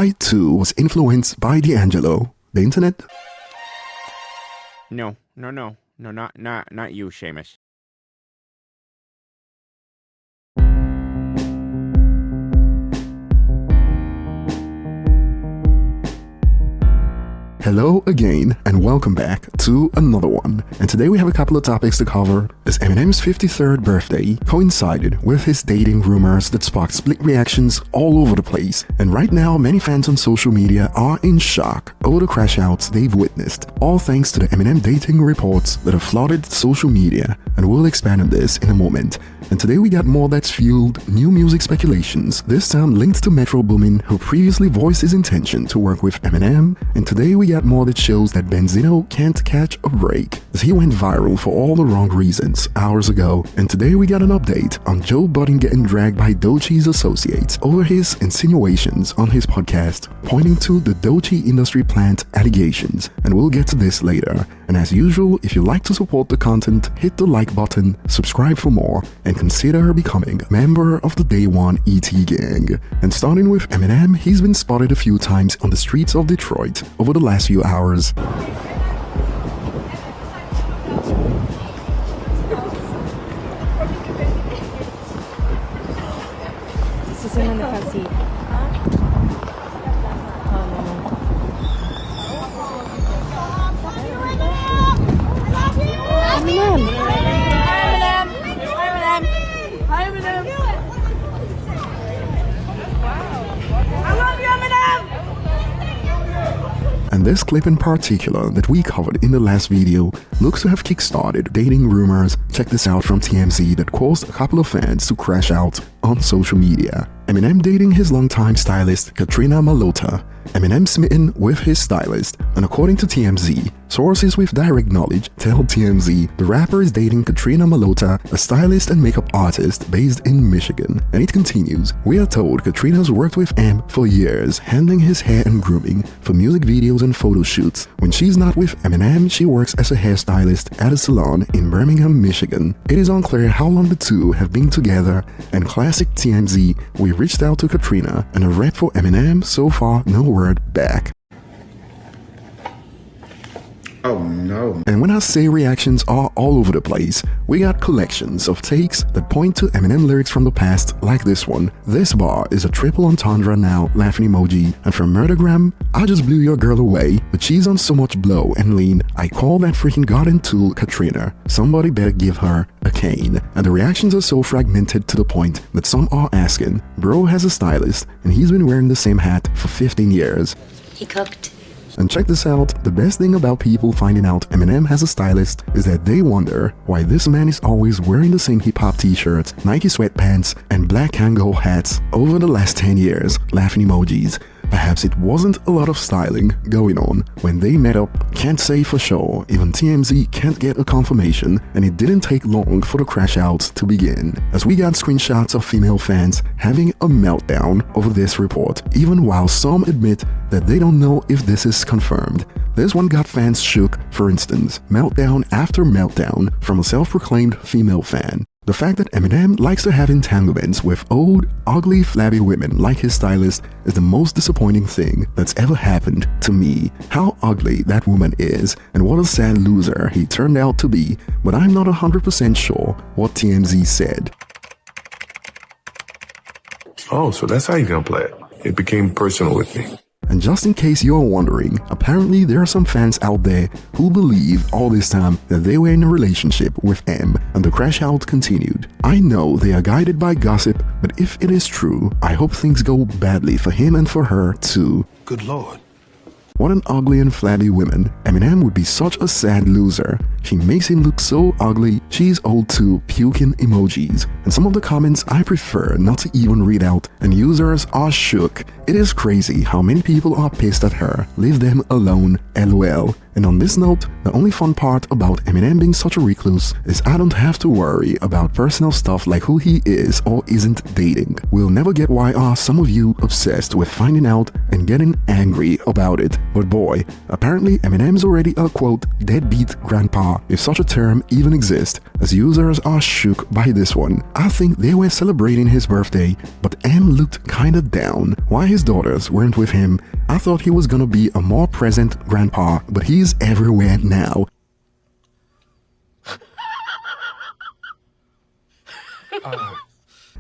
I too was influenced by D'Angelo. The internet? No, not you, Seamus. Hello again and welcome back to another one. And today we have a couple of topics to cover, as Eminem's 53rd birthday coincided with his dating rumors that sparked split reactions all over the place. And right now many fans on social media are in shock over the crash outs they've witnessed, all thanks to the Eminem dating reports that have flooded social media, and we'll expand on this in a moment. And today we got more that's fueled new music speculations, this time linked to Metro Boomin, who previously voiced his intention to work with Eminem, and today we got more that shows that Benzino can't catch a break, as he went viral for all the wrong reasons hours ago. And today we got an update on Joe Budden getting dragged by Doechie's associates over his insinuations on his podcast, pointing to the Doechie industry plant allegations, and we'll get to this later. And as usual, if you like to support the content, hit the like button, subscribe for more, and consider becoming a member of the Day One ET gang. And starting with Eminem, he's been spotted a few times on the streets of Detroit over the last few hours. And this clip in particular that we covered in the last video looks to have kickstarted dating rumors. Check this out from TMZ that caused a couple of fans to crash out on social media. Eminem dating his longtime stylist Katrina Malota. Eminem smitten with his stylist, and according to TMZ, sources with direct knowledge tell TMZ the rapper is dating Katrina Malota, a stylist and makeup artist based in Michigan. And it continues, we are told Katrina's worked with Em for years, handling his hair and grooming for music videos and photo shoots. When she's not with Eminem, she works as a hairstylist at a salon in Birmingham, Michigan. It is unclear how long the two have been together, and classic TMZ, we reached out to Katrina and a rep for Eminem, so far no word back. Oh no. And when I say reactions are all over the place, we got collections of takes that point to Eminem lyrics from the past, like this one. This bar is a triple entendre now, laughing emoji. And from Murdergram, I just blew your girl away, but she's on so much blow and lean, I call that freaking garden tool Katrina. Somebody better give her a cane. And the reactions are so fragmented to the point that some are asking, bro has a stylist and he's been wearing the same hat for 15 years. He cooked. And check this out, the best thing about people finding out Eminem has a stylist is that they wonder why this man is always wearing the same hip-hop t-shirts, Nike sweatpants, and black Kangol hats over the last 10 years, laughing emojis. Perhaps it wasn't a lot of styling going on when they met up, can't say for sure, even TMZ can't get a confirmation, and it didn't take long for the crash outs to begin, as we got screenshots of female fans having a meltdown over this report, even while some admit that they don't know if this is confirmed. This one got fans shook, for instance, meltdown after meltdown from a self-proclaimed female fan. The fact that Eminem likes to have entanglements with old, ugly, flabby women like his stylist is the most disappointing thing that's ever happened to me. How ugly that woman is, and what a sad loser he turned out to be, but I'm not 100% sure what TMZ said. Oh, so that's how you gonna play it. It became personal with me. And just in case you're wondering, apparently there are some fans out there who believe all this time that they were in a relationship with Em, and the crash out continued. I know they are guided by gossip, but if it is true, I hope things go badly for him and for her too. Good Lord. What an ugly and flabby woman. Eminem would be such a sad loser. She makes him look so ugly, she's old too, puking emojis. And some of the comments I prefer not to even read out, and users are shook. It is crazy how many people are pissed at her. Leave them alone, lol. And on this note, the only fun part about Eminem being such a recluse is I don't have to worry about personal stuff like who he is or isn't dating. We'll never get why are some of you obsessed with finding out and getting angry about it. But boy, apparently Eminem's already a quote deadbeat grandpa, if such a term even exists, as users are shook by this one. I think they were celebrating his birthday, but M looked kinda down. Why his daughters weren't with him? I thought he was gonna be a more present grandpa, but he's everywhere now.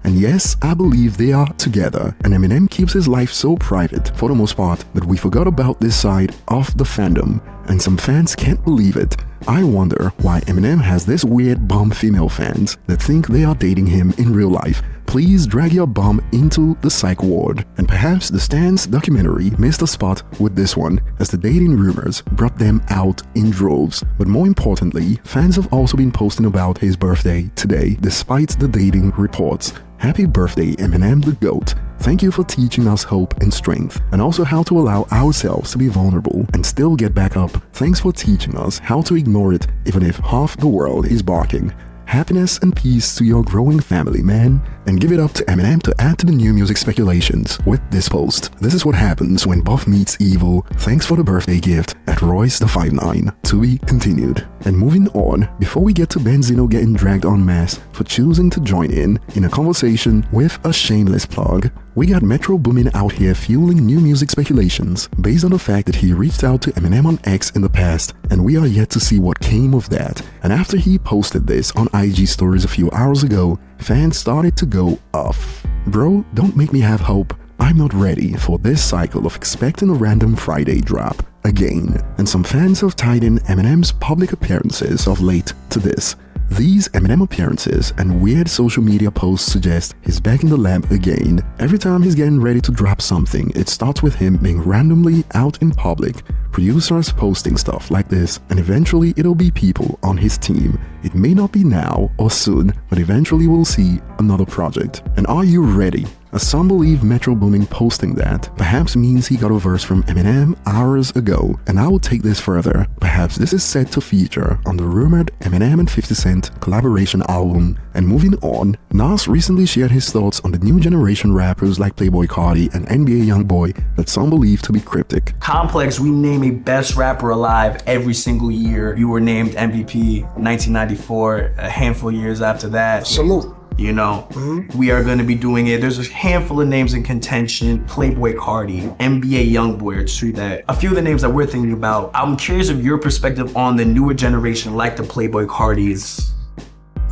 And yes, I believe they are together, and Eminem keeps his life so private, for the most part, that we forgot about this side of the fandom, and some fans can't believe it. I wonder why Eminem has this weird bum female fans that think they are dating him in real life. Please drag your bum into the psych ward. And perhaps the Stan's documentary missed a spot with this one, as the dating rumors brought them out in droves. But more importantly, fans have also been posting about his birthday today, despite the dating reports. Happy birthday, Eminem the GOAT. Thank you for teaching us hope and strength, and also how to allow ourselves to be vulnerable and still get back up. Thanks for teaching us how to ignore it even if half the world is barking. Happiness and peace to your growing family, man. And give it up to Eminem to add to the new music speculations with this post. This is what happens when buff meets evil. Thanks for the birthday gift at Royce the 5'9". To be continued. And moving on, before we get to Benzino getting dragged en masse for choosing to join in a conversation with a shameless plug, we got Metro Boomin out here fueling new music speculations based on the fact that he reached out to Eminem on X in the past, and we are yet to see what came of that. And after he posted this on IG stories a few hours ago, fans started to go off. Bro, don't make me have hope. I'm not ready for this cycle of expecting a random Friday drop again. And some fans have tied in Eminem's public appearances of late to this. These Eminem appearances and weird social media posts suggest he's back in the lab again. Every time he's getting ready to drop something, it starts with him being randomly out in public, producers posting stuff like this, and eventually it'll be people on his team. It may not be now or soon, but eventually we'll see another project. And are you ready? As some believe Metro Boomin posting that perhaps means he got a verse from Eminem hours ago, and I will take this further. Perhaps this is set to feature on the rumored Eminem and 50 Cent collaboration album. And moving on, Nas recently shared his thoughts on the new generation rappers like Playboi Carti and NBA Youngboy that some believe to be cryptic. Complex, we name a best rapper alive every single year. You were named MVP 1994, a handful of years after that. Salute. You know, we are going to be doing it. There's a handful of names in contention. Playboi Carti, NBA Youngboy, true that. A few of the names that we're thinking about. I'm curious of your perspective on the newer generation, like the Playboi Cartis.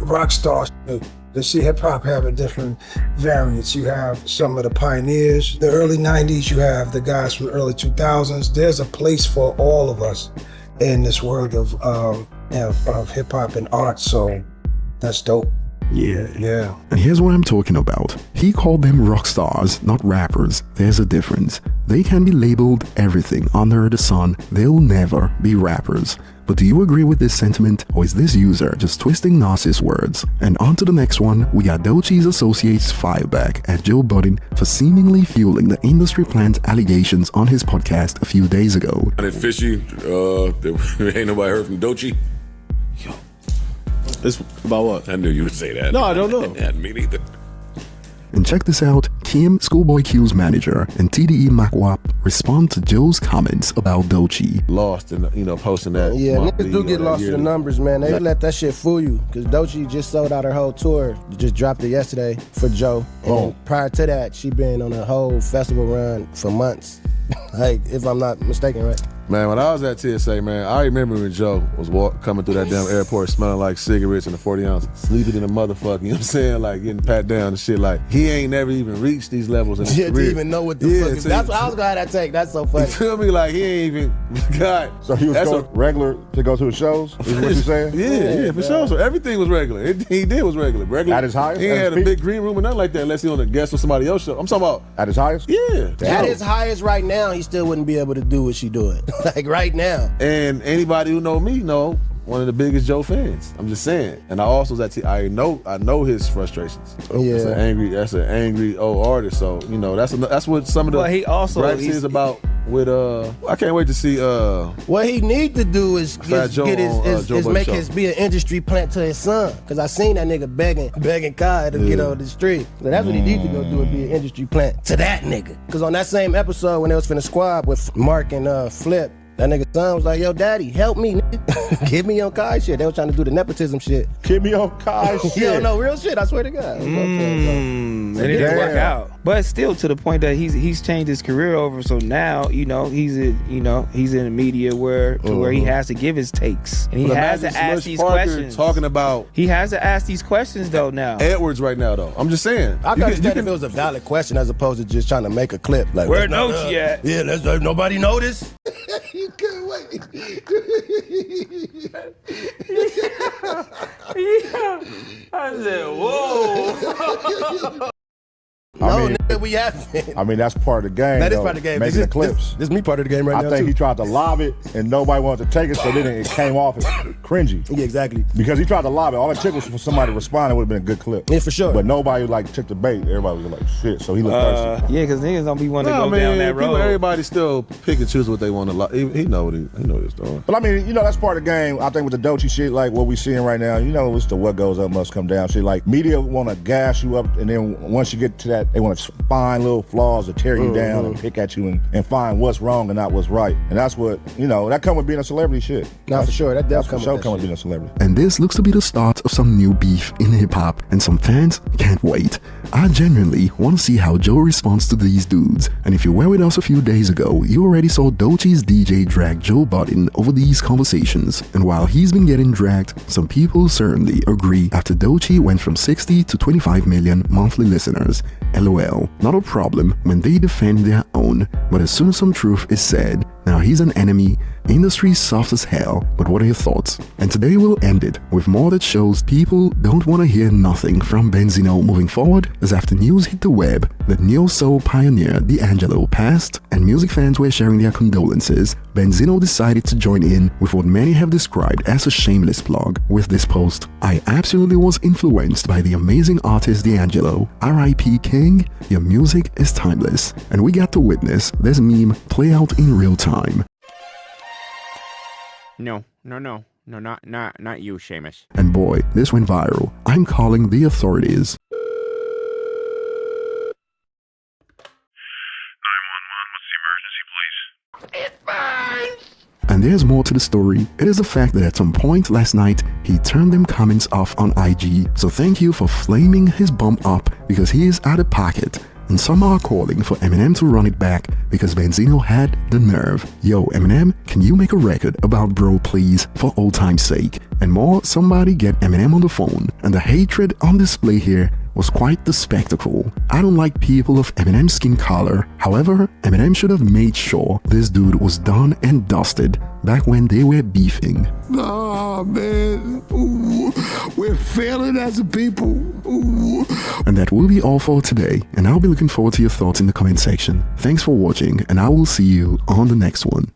Rock stars. The see hip hop have a different variants. You have some of the pioneers. The early 90s, you have the guys from the early 2000s. There's a place for all of us in this world of hip hop and art. So that's dope. Yeah. And here's what I'm talking about. He called them rock stars, not rappers. There's a difference. They can be labeled everything under the sun. They'll never be rappers. But do you agree with this sentiment, or is this user just twisting Nas's words? And on to the next one, we got Doechie's associates fireback at Joe Budden for seemingly fueling the industry plant allegations on his podcast a few days ago. Fishy, ain't nobody heard from Doechie. It's about what? I knew you would say that. No, I don't know. Me neither. And check this out, Kim, Schoolboy Q's manager, and TDE Makwap respond to Joe's comments about Doechii. Lost in, posting that. Yeah, niggas do get lost in the numbers, man. They let that shit fool you. Because Doechii just sold out her whole tour. Just dropped it yesterday for Joe. And prior to that, she been on a whole festival run for months. Like, if I'm not mistaken, right? Man, when I was at TSA, man, I remember when Joe was coming through that damn airport smelling like cigarettes in a 40 ounce, sleeping in a motherfucker, you know what I'm saying? Like getting pat down and shit. Like, he ain't never even reached these levels in his career. To even know what the fuck is. That's what I was glad I take. That's so funny. You feel me? Like, he ain't even, God. So he was going regular to go to the shows, is what you saying? Yeah, for sure. So everything was regular. He did was regular. At his highest? He ain't had a big green room or nothing like that unless he on a guest with somebody else's show. I'm talking about. At his highest? Yeah. At his highest right now, he still wouldn't be able to do what she doing. Like right now. And anybody who know me know one of the biggest Joe fans. I'm just saying. And I also was at I know his frustrations. Yeah. That's an angry old artist. So that's what some of the But he also gripes is about with I can't wait to see What he need to do is Fat Joe get on, his, Joe is Budden make show. his be an industry plant to his son. Cause I seen that nigga begging Kai to get on the street. So that's what he need to go do, is be an industry plant to that nigga. Cause on that same episode when they was finna squab with Mark and Flip, that nigga son was like, yo, daddy, help me, nigga. Get me on Kai shit. They was trying to do the nepotism shit. Get me on Kai shit. Yo, no, real shit, I swear to God. It didn't work out. But still to the point that he's changed his career over, so now, he's in the media where he has to give his takes. And he has to ask these questions. Talking about He has to ask these questions though now. Edwards right now though. I'm just saying. I can understand if it was a valid question as opposed to just trying to make a clip. Like, Where Nochi at? Yeah, let's nobody notice. You couldn't wait. I said, whoa. Nigga, we haven't. I mean, that's part of the game. That is though, part of the game. Making the clips. This me part of the game right now, I think too. he tried to lob it and nobody wanted to take it, so then it came off as cringy. Yeah, exactly. Because he tried to lob it. All it took was for somebody to respond. It would have been a good clip. Yeah, for sure. But nobody took the bait. Everybody was like, shit. So he looked thirsty. Yeah, because niggas don't be wanting to go down that road. Everybody still pick and choose what they want to. He know what he's doing. But I mean, that's part of the game. I think with the Doechii shit, like what we seeing right now, it's the what goes up must come down shit. Like media want to gas you up, and then once you get to that, they want to find little flaws to tear you down and pick at you and find what's wrong and not what's right. And that's what that come with being a celebrity shit. No, for sure. That does come for with sure come with being a celebrity. And this looks to be the start of some new beef in hip-hop, and some fans can't wait. I genuinely want to see how Joe responds to these dudes. And if you were with us a few days ago, you already saw Doechii's DJ drag Joe Budden over these conversations. And while he's been getting dragged, some people certainly agree after Doechii went from 60 to 25 million monthly listeners. LOL. Not a problem when they defend their own, but as soon as some truth is said, now he's an enemy, industry soft as hell, but what are your thoughts? And today we'll end it with more that shows people don't want to hear nothing from Benzino moving forward, as after news hit the web that neo-soul pioneer D'Angelo passed and music fans were sharing their condolences, Benzino decided to join in with what many have described as a shameless plug with this post. I absolutely was influenced by the amazing artist D'Angelo. R.I.P. King, your music is timeless. And we got to witness this meme play out in real time. No, not you, Seamus. And boy, this went viral. I'm calling the authorities. 911, what's the emergency, please? It burns! And there's more to the story. It is the fact that at some point last night, he turned them comments off on IG. So thank you for flaming his bump up because he is out of pocket. And some are calling for Eminem to run it back because Benzino had the nerve. Yo, Eminem, can you make a record about bro please, for old time's sake? And more, somebody get Eminem on the phone. And the hatred on display here was quite the spectacle. I don't like people of Eminem's skin color. However, Eminem should have made sure this dude was done and dusted back when they were beefing. Nah, man. Ooh, we're failing as a people. Ooh. And that will be all for today, and I'll be looking forward to your thoughts in the comment section. Thanks for watching, and I will see you on the next one.